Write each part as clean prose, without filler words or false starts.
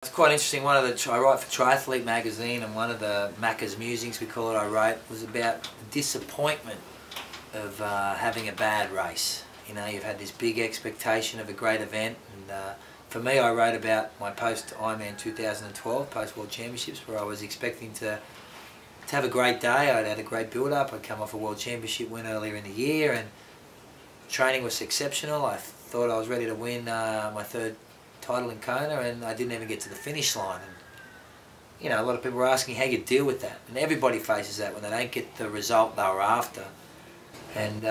It's quite interesting. I write for Triathlon magazine, and one of the Macca's musings, we call it, I wrote was about the disappointment of having a bad race. You know, you've had this big expectation of a great event, and for me, I wrote about my post-Ironman 2012, post-World Championships, where I was expecting to have a great day. I'd had a great build-up. I'd come off a World Championship win earlier in the year, and training was exceptional. I thought I was ready to win my third title in Kona, and I didn't even get to the finish line. And you know, a lot of people were asking how you deal with that, and everybody faces that when they don't get the result they were after. And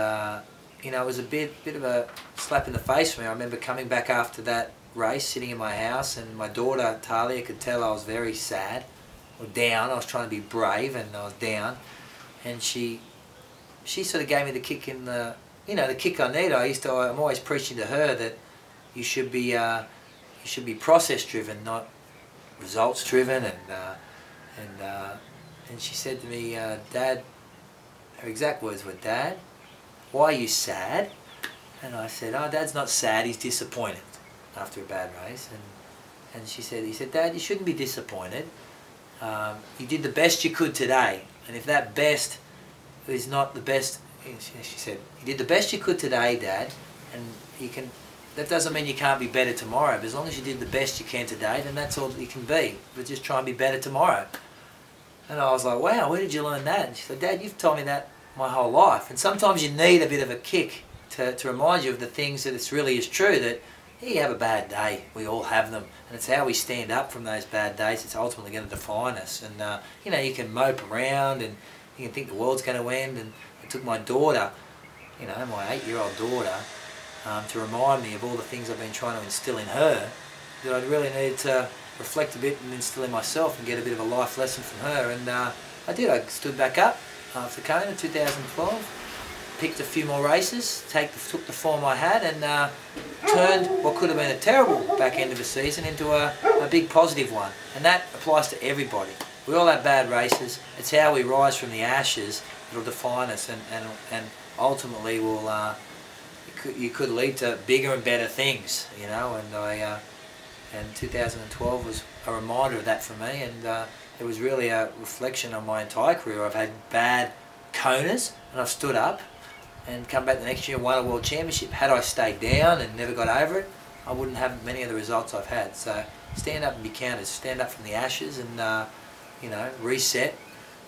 you know, it was a bit of a slap in the face for me. I remember coming back after that race, sitting in my house, and my daughter Talia could tell I was very sad or down. I was trying to be brave, and I was down, and she sort of gave me the kick in the, you know, the kick I need. I'm always preaching to her that you should be process driven, not results driven. And she said to me, Dad, her exact words were, "Dad, why are you sad?" And I said, "Oh, Dad's not sad, he's disappointed after a bad race." And he said, "Dad, you shouldn't be disappointed. You did the best you could today, and if that best is not the best," she said, "you did the best you could today, Dad, and that doesn't mean you can't be better tomorrow, but as long as you did the best you can today, then that's all that you can be. But just try and be better tomorrow." And I was like, "Wow, where did you learn that?" And she said, "Dad, you've told me that my whole life." And sometimes you need a bit of a kick to remind you of the things that it's really is true, that you have a bad day, we all have them, and it's how we stand up from those bad days that's ultimately going to define us. And you know, you can mope around and you can think the world's going to end, and it took my daughter, you know, my 8-year-old daughter, to remind me of all the things I've been trying to instill in her, that I really needed to reflect a bit and instill in myself and get a bit of a life lesson from her. And I did. I stood back up after Kona 2012, picked a few more races, took the form I had, and turned what could have been a terrible back end of the season into a big positive one. And that applies to everybody. We all have bad races. It's how we rise from the ashes that'll define us, and ultimately will you could lead to bigger and better things, you know. And 2012 was a reminder of that for me, and it was really a reflection on my entire career. I've had bad Konas, and I've stood up and come back the next year and won a World Championship. Had I stayed down and never got over it, I wouldn't have many of the results I've had. So stand up and be counted. Stand up from the ashes, and you know, reset,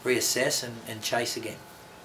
reassess, and chase again.